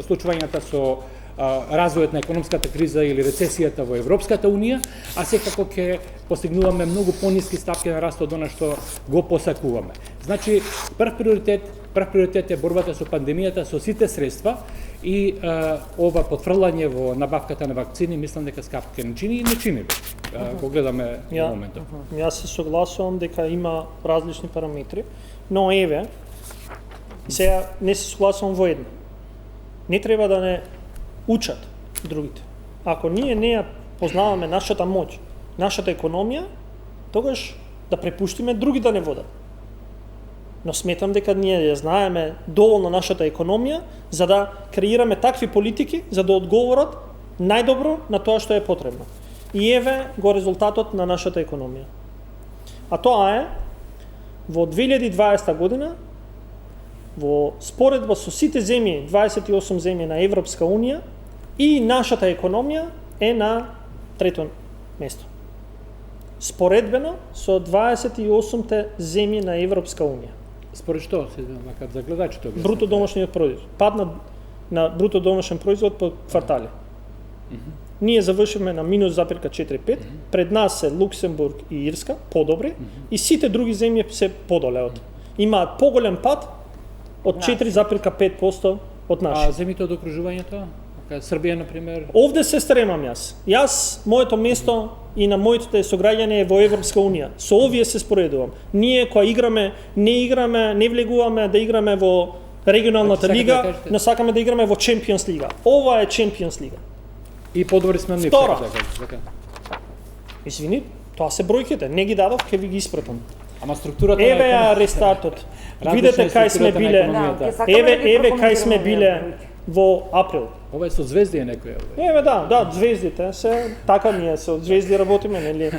случувањата со развојот на економската криза или рецесијата во Европската Унија, а секако ќе постигнуваме многу пониски стапки на раст од она што го посакуваме. Значи, прв приоритет е борбата со пандемијата со сите средства и ова потврлање во набавката на вакцини, мислам дека скапки не чини и не чини. Го гледаме во моментот. Јас се согласувам дека има различни параметри, но еве, сега не се согласувам во едно. Не треба да не учат другите. Ако ние не ја познаваме нашата моќ, нашата економија, тогаш да препуштиме други да не водат. Но сметам дека ние ја знаеме доволно нашата економија за да креираме такви политики за да одговорат најдобро на тоа што е потребно. И еве го резултатот на нашата економија. А тоа е во 2020 година во споредба со сите земји, 28 земји на Европска Унија, и нашата економија е на трето место. Споредбено со 28-те земји на Европска Унија. Според што се вака за гледачите? Бруто домашниот производ. Пад на бруто домашен производ по квартали. Ние завршивме на минус 0,45, пред нас се Луксембург и Ирска, подобри, и сите други земји се подоле од. Имаат поголем пад од 4,5% од нашите. А земите од окружувањето? Србија, например? Овде се стремам јас. Моето место и на моите сограѓани е во Европска Унија. Со овие се споредувам. Ние која играме, не влегуваме да играме во регионалната лига, но сакаме да играме во Чемпионс лига. Ова е Чемпионс лига. И подобри сме нив. Втора. Извини, тоа се бројките. Не ги дадов, ќе ви ги испратам. Ама структурата Еве ја рестартот. Видете кај сме биле. Еве кај сме биле во април. Ова е со звезди е некој. Еве да, звездите се така ние со звезди работиме, нели?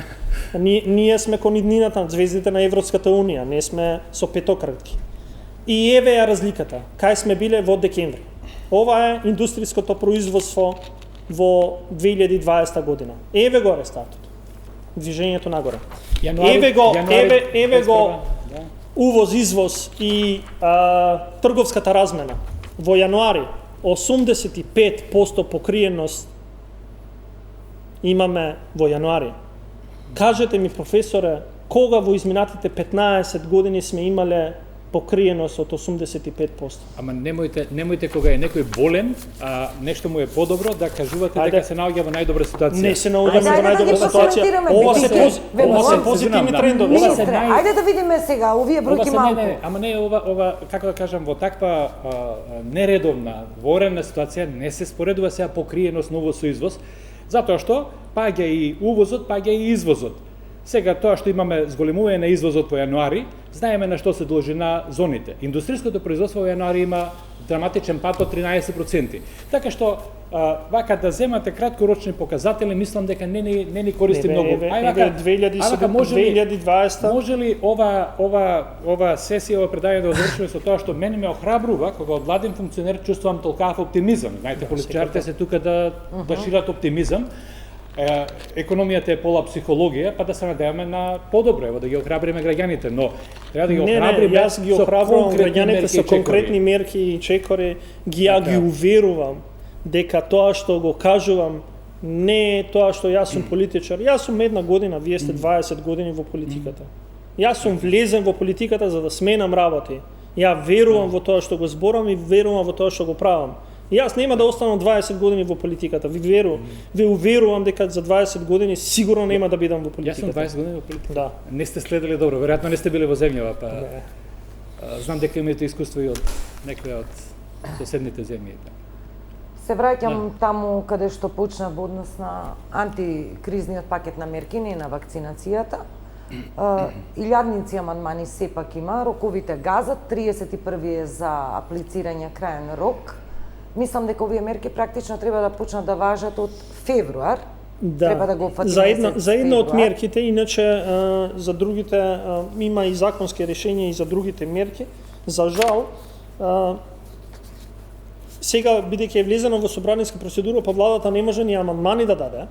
Ние сме кон иднината на звездите на Европската Унија, не сме со петократки. И еве ја разликата. Кај сме биле во декември. Ова е индустријското производство во 2020 година. Еве го рестартот. Движењето нагоре. Еве го увоз, извоз и трговската размена. Во јануари 85% покриеност имаме во јануари. Кажете ми, професоре, кога во изминатите 15 години сме имале покриеност од 85%? Ама немојте кога е некој болен, а нешто му е подобро, да кажувате дека се наоѓа во најдобра ситуација. Не се наоѓа во најдобра ситуација. Ова се позитивни трендови. Министре, ајде да видиме сега овие бројки малку. Ама не ова како да кажам, во таква нередовна, ворена ситуација не се споредува сега покриеност на увоз со извоз, затоа што паѓа и увозот, паѓа и извозот. Сега тоа што имаме зголемување на извозот во јануари, знаеме на што се должи на зоните. Индустријското производство во јануари има драматичен пад од 13%. Така што вака да земате краткорочни показатели, мислам дека не ни користи многу. Еве 2020. Може ли ова сесија, ова предавање да завршиме со тоа што мене ме охрабрува кога од владен функционер чувствувам толкав оптимизам. Знаете, политичарите се тука да шират оптимизам. Економијата е пола психологија, па да се надеваме на подобро, ево да ги охрабриме граѓаните, но треба да ги охрабриме. Јас ги охрабрувам граѓаните со конкретни мерки и чекори, ги уверувам дека тоа што го кажувам не е тоа што јас сум политичар. Јас сум една година, вие сте 20 години во политиката. Јас сум влезен во политиката за да сменам работи. Ја верувам во тоа што го зборам и верувам во тоа што го правам. Јас нема да останам 20 години во политиката. Ви уверувам дека за 20 години сигурно нема да бидам во политиката. Јас сум 20 години во политиката. Да. Не сте следели добро, веројатно не сте биле во земјава, па знам дека имате искуство и од некои од соседните земји. Се враќам таму каде што почна во однос на антикризниот пакет на мерки, не на вакцинацијата. Илјадници амандмани сепак има, роковите газат, 31 е за аплицирање крајен рок. Мислам дека овие мерки практично треба да почнат да важат од февруар. Да. Треба да го фатиме за една од мерките, иначе за другите има и законски решенија и за другите мерки. За жал, сега бидејќи е влезено во собраниска процедура, па владата не може ни амандмани да даде.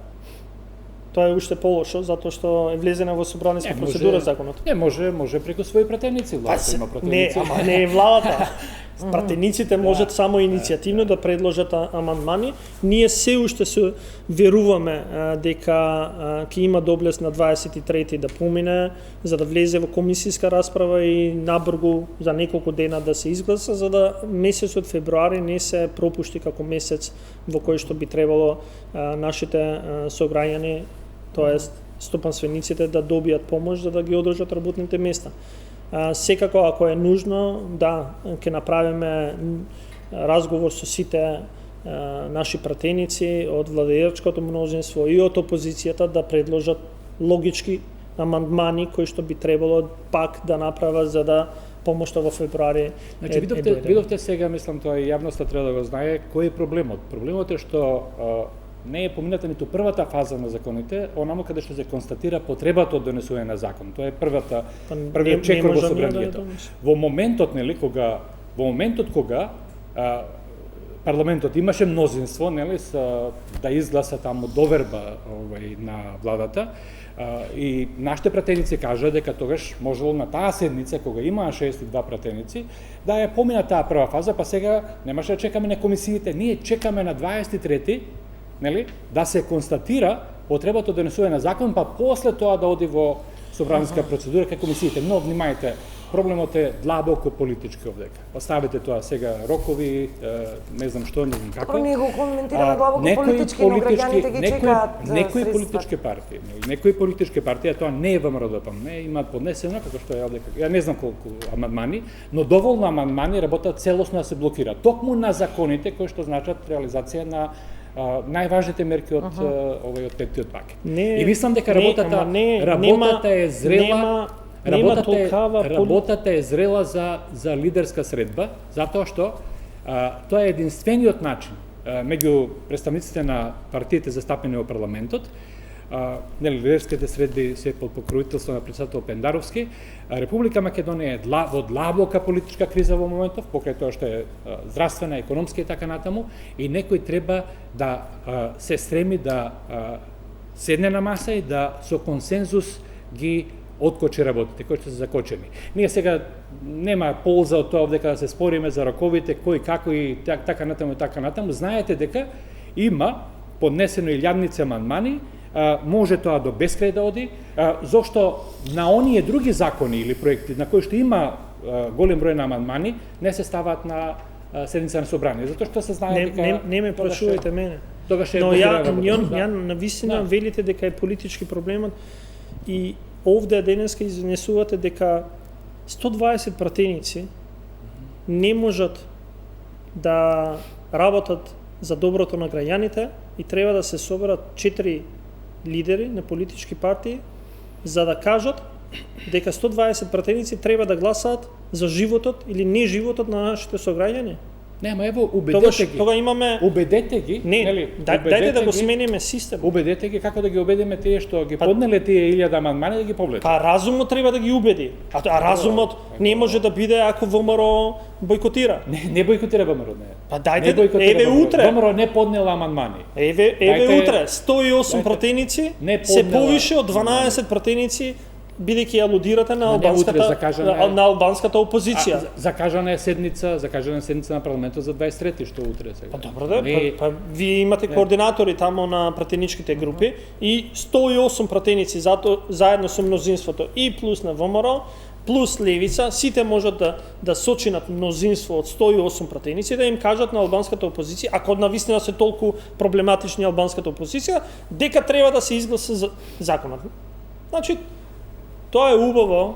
Тоа е уште полошо, затоа што е влезена во собраниска процедура законот. Не, може преку своји пратеници, владата има пратеници. Не, ама не е владата. Пратениците можат само иницијативно да предложат амандмани. Ние се уште се веруваме дека ќе има доблес на 23 да помине, за да влезе во комисијска расправа и набргу за неколку дена да се изгласа, за да месецот февруари не се пропушти како месец во кој што би требало нашите сограѓани, тоест стопанствениците, да добијат помош за да ги одржат работните места. Секако, ако е нужно, да, ќе направиме разговор со сите наши пратеници од владеачкото мнозинство и од опозицијата да предложат логички амандмани кои што би требало пак да направат за да помошта во февруари. Значи, видовте сега, мислам, тоа и јавноста треба да го знае, кој е проблемот. Проблемот е што не е помината ниту првата фаза на законите, онамо каде што се констатира потребата од донесување на закон. Тоа е првиот чекор во собранието. Во моментот, нели, кога во моментот кога парламентот имаше мнозинство, нели, да изгласа таму доверба на владата, и нашите пратеници кажа дека тогаш можело на таа седница, кога имаа 62 пратеници, да ја помина таа прва фаза, па сега немаше да чекаме на комисиите, ние чекаме на 23-ти, нели, да се констатира потребата да донесува на закон, па после тоа да оди во собранска процедура кај комисиите. Но внимајте, проблемот е длабоко политички овдека. Оставете тоа сега рокови, не знам што, не знам како. Ние го коментираме длабоко политички, но граѓаните ги чекаат некои политички партии, некои политички партии, тоа не е ВМРО-ДПМН, имаат поднесено, како што е овдека, ја не знам колку амандмани, но доволно амандмани работат целосно да се блокира. Токму на законите кои што значат реализација на најважните мерки од овој од петтиот пакет. И мислам дека работата е зрела. Работата е зрела за лидерска средба, затоа што тоа е единствениот начин меѓу представниците на партиите застапени во парламентот. Лидерските средби се под покровителство на председател Пендаровски. Република Македонија е во длабока политичка криза во моментов, покрај тоа што е здравствена, економска и така натаму, и некој треба да се стреми да седне на маса и да со консензус ги откочи работите, кои што се закочени. Ние сега нема полза од тоа дека да се спориме за роковите, кој како и така натаму, знаете дека има поднесено илјадници амандмани, може тоа до бескрај да оди, зошто на оние други закони или проекти на кои што има голем број на амандмани, не се ставаат на седница на собрание, затоа што се знае дека не ме прашувајте мене. Но ја навистина велите дека е политички проблемот и овде денеска изнесувате дека 120 пратеници не можат да работат за доброто на граѓаните и треба да се соберат 4 лидери на политички партии за да кажат дека 120 пратеници треба да гласаат за животот или не животот на нашите сограѓани. Нема, ево, убедете ги. Тога имаме... Убедете ги. Не, дајте да го смениме систем. Убедете ги, како да ги убедиме тие што ги поднеле тие 1000 амандмани да ги повлечат. Па разумот треба да ги убеди. А разумот не може да биде ако ВМРО бойкотира. Не бойкотира ВМРО, не. Па дајте, еве утре. ВМРО не поднела амандмани. Еве утре, 108 пратеници се повише од 12 пратеници, бидејќи алудирате на албанската опозиција. Закажана е седница на парламентот за 23-ти, што утре сега. Па добро да, па вие имате координатори тамо на пратеничките групи и 108 пратеници заедно со мнозинството и плюс на ВМРО, плюс левица, сите можат да сочинат мнозинство од 108 пратеници, да им кажат на албанската опозиција, ако навистина се толку проблематични албанската опозиција, дека треба да се изгласа за законот. Значи, тоа е убаво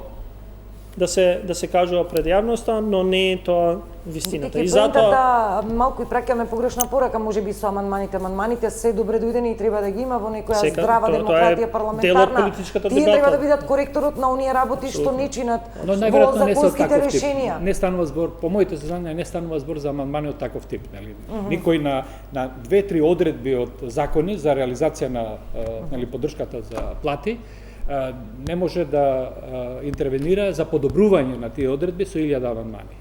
да се кажува пред јавноста, но не е тоа вистината. И затоа малку и праќаме погрешна порака, можеби со амандманите. Амандманите се добре дојдени и треба да ги има во некоја здрава демократија парламентарна. Тие треба да бидат коректорот на оние работи што не чинат во законските решенија. Не станува збор, по моите сознанија, не станува збор за амандмани од таков тип, нели? Никој на 2-3 одредби од закони за реализација на нели поддршката за плати не може да интервенира за подобрување на тие одредби со 1000 амандмани.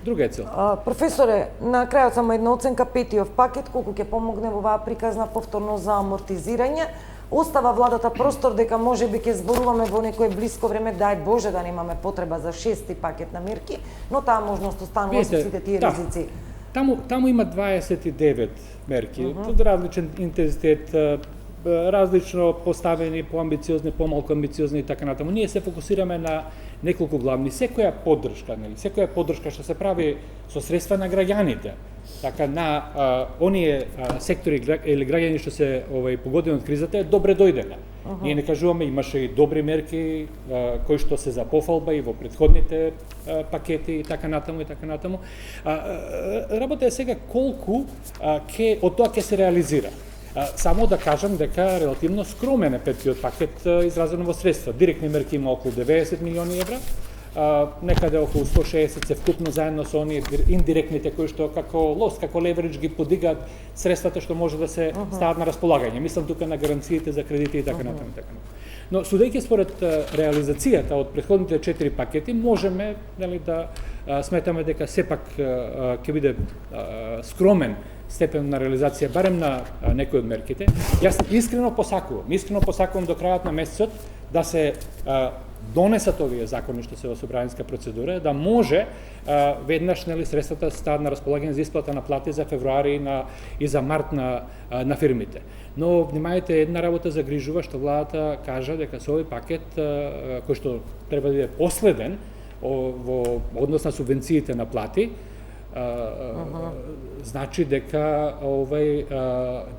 Друга е цел. Професоре, на крајот само една оценка, петиот пакет, колку ќе помогне во оваа приказна повторно за амортизирање, остава владата простор дека можеби ќе зборуваме во некое блиско време, дај Боже да немаме потреба за 6-ти пакет на мерки, но таа можност останува со сите тие ризици. Таму има 29 мерки, од различен интензитет, различно поставени, поамбициозни, помалку амбициозни и така натаму. Ние се фокусираме на неколку главни. Секоја поддршка што се прави со средства на граѓаните, така на оние сектори или граѓани што се погодени од кризата е добре дојдена. Ние не кажуваме, имаше и добри мерки кои што се за пофалба и во претходните пакети и така натаму. Работа е сега колку од тоа ќе се реализира. Само да кажам дека релативно скромен е петтиот пакет изразено во средства. Директни мерки има околу 90 милиони евра, некаде околу 160 се вкупно заедно со оние индиректните кои што како лост, како леверидж ги подигаат средствата што може да се стават на располагање. Мислам тука на гаранциите за кредити и така натаму. Но судејќи според реализацијата од претходните 4 пакети, можеме да сметаме дека сепак ќе биде скромен степен на реализација, барем на некои од мерките. Јас искрено посакувам до крајот на месецот да се донесат овие закони што се во собраниска процедура, да може веднаш средствата стават на располагање за исплата на плати за февруари и за март на фирмите. Но внимајте, една работа загрижува што владата кажа дека со овој пакет кој што треба да биде последен во однос на субвенциите на плати, значи дека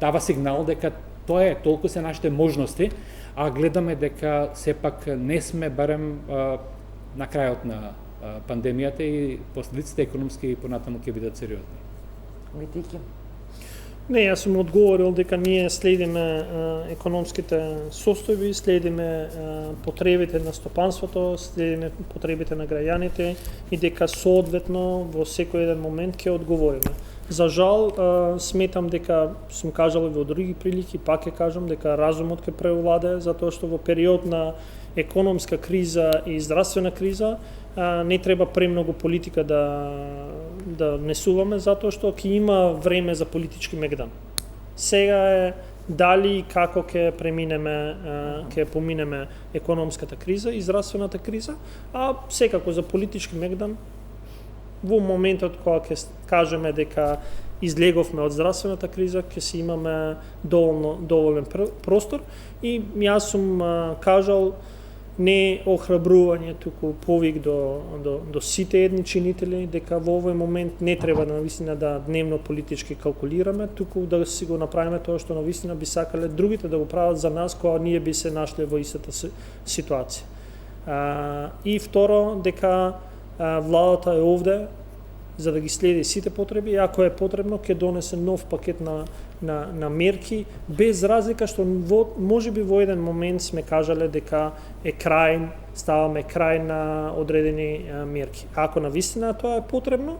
дава сигнал дека тоа е, толку се нашите можности, а гледаме дека сепак не сме барем на крајот на пандемијата и последиците економски понатаму ќе бидат сериозни. Витики. Не, јас сум одговорил дека ние следиме економските состојби, следиме потребите на стопанството, следиме потребите на граѓаните и дека соодветно во секој еден момент ќе одговориме. За жал, сметам дека сум кажал и во други прилики, пак ќе кажам дека разумот ќе преовладее, затоа што во период на економска криза и здравствена криза не треба премногу политика да несуваме, затоа што ќе има време за политички мегдан. Сега е дали и како ќе поминеме економската криза и здравствената криза, а секако за политички мегдан во моментот кога ќе кажеме дека излеговме од здравствената криза, ќе си имаме доволен простор и јас сум кажал не охрабрување, туку повик до сите едни чинители, дека во овој момент не треба навистина да дневно политички калкулираме, туку да си го направиме тоа што навистина би сакале другите да го прават за нас, кога ние би се нашле во истата ситуација. И второ, дека владата е овде за да ги следи сите потреби, и ако е потребно, ќе донесе нов пакет на мерки, без разлика што можеби во еден момент сме кажале дека ставаме крај на одредени мерки. Ако навистина тоа е потребно,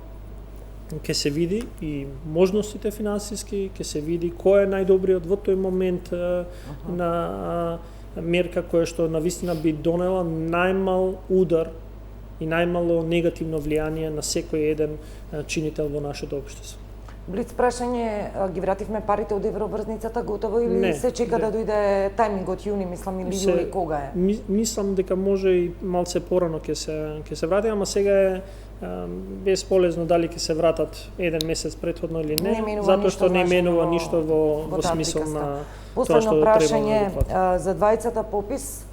ќе се види и можностите финансиски, ќе се види кој е најдобриот во тој момент на мерка која што навистина би донела најмал удар и најмало негативно влијание на секој еден чинител во нашето општество. Блиц прашање, ги вративме парите од евроврзницата готово или не, се чека да дојде тајмингот јуни, мислам, или јули, кога е? Мислам дека може и малце порано ќе се врати, ама сега е безполезно дали ќе се вратат еден месец претходно или не, затоа што не менува ништо во смисол на тоа што треба да го плати. За двајцата попис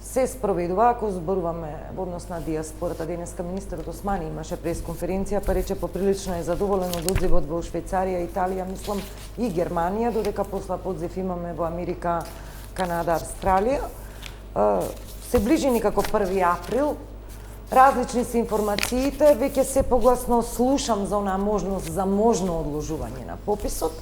се спроведува, ако зборуваме во однос на диаспората. Денеска министерот Османи имаше пресконференција, па рече поприлично е задоволен од одзивот во Швејцарија, Италија, мислам и Германија, додека после подзив имаме во Америка, Канада, Австралија. Се ближи никако 1 април, различни се информациите, веќе се погласно слушам за онаа можност за можно одложување на пописот.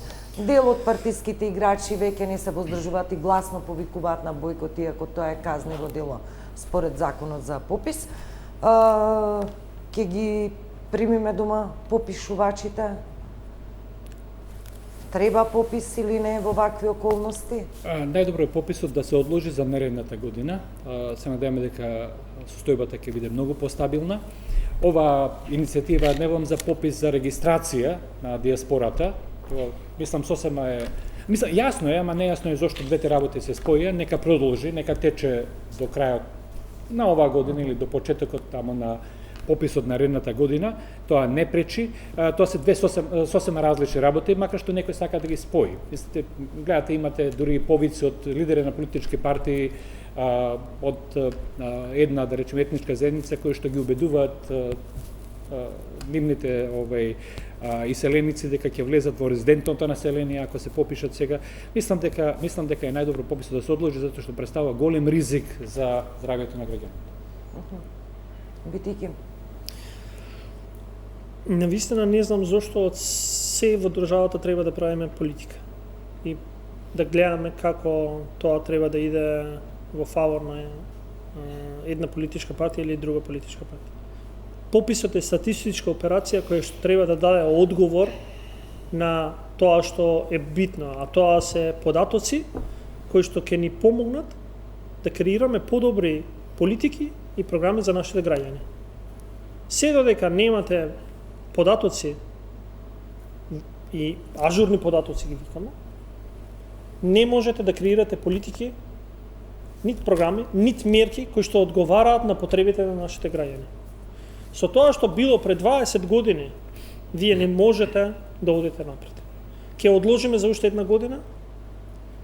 Дел од партиските играчи веќе не се воздржуваат и гласно повикуваат на бојкот, иако тоа е казниво дело според законот за попис. Ќе ги примиме дома попишувачите? Треба попис или не во вакви околности? Најдобро е пописот да се одложи за наредната година. Се надеваме дека состојбата ќе биде многу постабилна. Ова иницијатива невам за попис за регистрација на диаспората. Мислам сосема е, јасно е, ама нејасно е зошто двете работи се споија, нека продолжи, нека тече до крајот на оваа година или до почетокот тамо на пописот на наредната година, тоа не пречи, тоа се две сосема различни работи, макар што некој сака да ги спои. Мислите, гледате, имате дури повици од лидери на политички партии, од една, да речеме, етничка заедница, кои што ги убедуваат нивните иселеници дека ќе влезат во резидентното население ако се попишат сега. Мислам дека е најдобро пописот да се одложи затоа што представува голем ризик за здравјето на граѓаните. Битики. Навистина не знам зошто од се во државата треба да правиме политика и да гледаме како тоа треба да иде во фавор една политичка партија или друга политичка партија. Пописот е статистичка операција која што треба да даде одговор на тоа што е битно, а тоа се податоци кои што ќе ни помогнат да креираме подобри политики и програми за нашите граѓани. Се додека немате податоци и ажурни податоци ги викаме, не можете да креирате политики, нит програми, нит мерки кои што одговараат на потребите на нашите граѓани. Со тоа што било пред 20 години, вие не можете да одите напред. Ќе одложиме за уште една година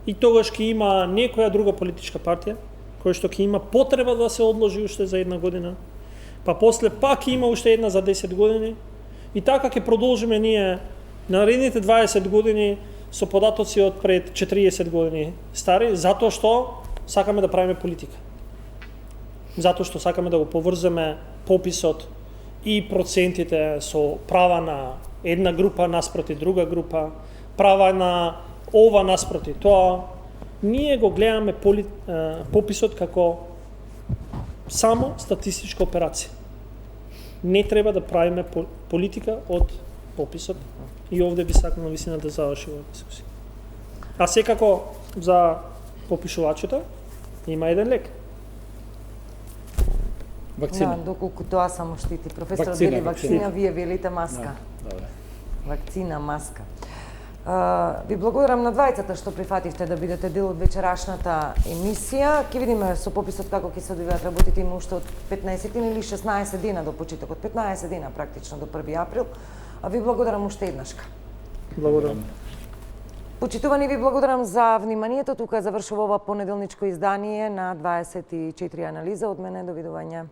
и тогаш ќе има некоја друга политичка партија која што ќе има потреба да се одложи уште за една година, па после пак ќе има уште една за 10 години и така ќе продолжиме ние наредните 20 години со податоци од пред 40 години стари, затоа што сакаме да правиме политика. Затоа што сакаме да го поврземе пописот и процентите со права на една група наспроти друга група, права на ова наспроти тоа. Ние го гледаме пописот како само статистичка операција. Не треба да правиме политика од пописот и овде би сакал навистина да заврши оваа дискусија. А секако за попишувачите има еден лек. Вакцина. Да, доколку тоа само штити. Професор Вакцина, вели вакцина. вакцина, вие велите маска. Добре. Вакцина, маска. Ви благодарам на двајцата што прифативте да бидете дел од вечерашната емисија. Ќе видиме со пописот како ќе се одвиваат работите, има уште од 15 или 16 дена до почетокот, 15 дена практично до 1 април. Ви благодарам уште еднашка. Благодарам. Почитувани, ви благодарам за вниманието. Тука завршува ова понеделничко издание на 24 анализа. Од мене довидување.